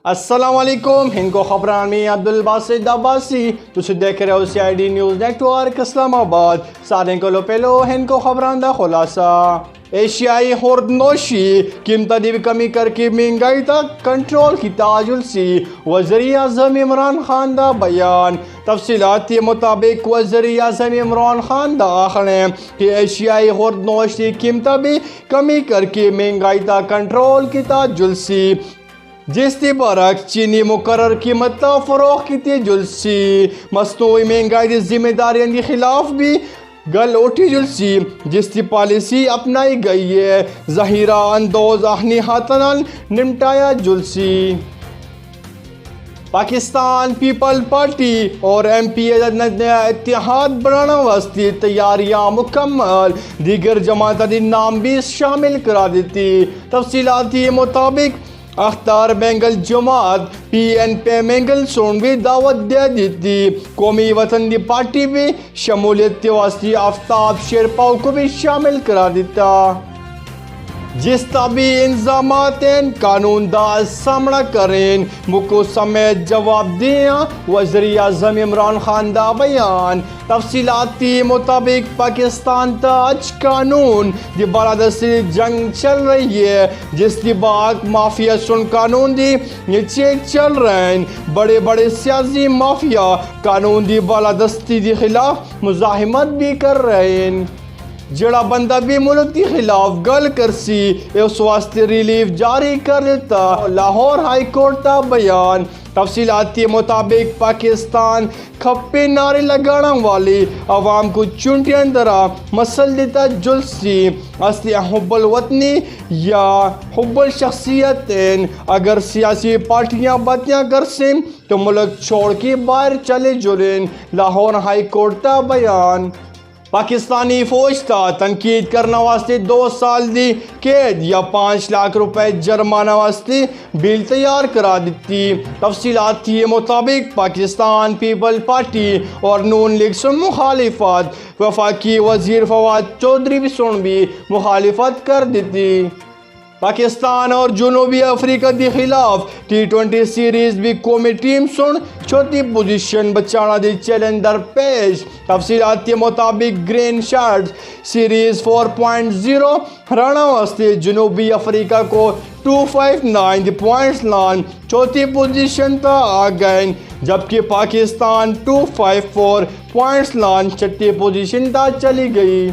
السلام علیکم، ہند کو خبران میں عبدالباسط عباسی تسی دیکھ رہے ہو CID نیوز نیٹورک اسلام آباد۔ سارے کو پہلو ہند کو خبران دا خلاصہ۔ ایشیائی خورد نوشی قیمتوں دی کمی کر کے مہنگائی تک کنٹرول کی تاجل سی وزیر اعظم عمران خان دا بیان۔ تفصیلات کے مطابق وزیر اعظم عمران خان دا آخنے کہ ایشیائی خورد نوش کی قیمتوں بھی کمی کر کے مہنگائی تک کنٹرول کی تاجل سی، جس کے برعکس چینی مقرر قیمت فروغ کی جلسی مصنوعی مہنگائی کی ذمہ داریوں کے خلاف بھی گل اٹھی جلسی، جس کی پالیسی اپنائی گئی ہے ظاہرہ اندوز آہنی ہاتھنال نمٹایا جلسی۔ پاکستان پیپل پارٹی اور MP اتحاد بنانا واسطے تیاریاں مکمل، دیگر جماعتوں کے نام بھی شامل کرا دیتی۔ تفصیلات کے مطابق اختار بینگل جماعت PNP مینگل سون بھی دعوت دے دیتی۔ قومی وطن دی پارٹی بھی شمولیت کے واسطے آفتاب شیرپاؤ کو بھی شامل کرا دیتا، جس طبی انضامات قانون دا سامنا کریں مکو سمیت جواب دیا وزیر اعظم عمران خان دا بیان۔ تفصیلات کے مطابق پاکستان تاج قانون دی بالادستی جنگ چل رہی ہے، جس کی بعد مافیا سن قانون دی نیچے چل رہے ہیں۔ بڑے بڑے سیاسی مافیا قانون دی بالادستی کے خلاف مزاحمت بھی کر رہے ہیں۔ جڑا بندہ بھی ملک کے خلاف گل کرسی اس واسطے ریلیف جاری کر دیتا، لاہور ہائی کورٹ کا بیان۔ تفصیلات کے مطابق پاکستان کھپے نعرے لگانا والی عوام کو چونٹیاں درا مسل دیتا جلسی اصلی حب الوطنی یا حب الشخصیت اگر سیاسی پارٹیاں باتیاں کرسیں تو ملک چھوڑ کے باہر چلے جلیں، لاہور ہائی کورٹ کا بیان۔ پاکستانی فوج تا تنقید کرنا واسطے 2 سال دی قید یا 5 لاکھ روپے جرمانہ واسطے بل تیار کرا دیتی۔ تفصیلات کے مطابق پاکستان پیپل پارٹی اور نون لیگ سے مخالفت، وفاقی وزیر فواد چودھری بھی سن بھی مخالفت کر دیتی۔ پاکستان اور جنوبی افریقہ کے خلاف T20 سیریز بھی قومی ٹیم سن چوتھی پوزیشن بچانا دی چیلنج درپیش۔ تفصیلات کے مطابق گرین شارٹس سیریز 4.0 ہرانا واسطے جنوبی افریقہ کو 259 پوائنٹس لان چوتھی پوزیشن تا آ گئے، جبکہ پاکستان 254 پوائنٹس لان چھٹی پوزیشن تا چلی گئی۔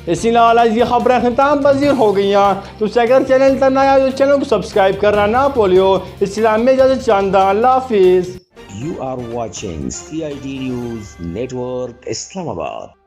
اسی لحاظ یہ خبریں ختم پذیر ہو گئی ہیں، تو اگر چینل تا نیا تو چینل کو سبسکرائب کرنا نہ بھولیو۔ اسلام میں اجازت چاہتا، اللہ حافظ۔ You are watching CID News Network Islamabad.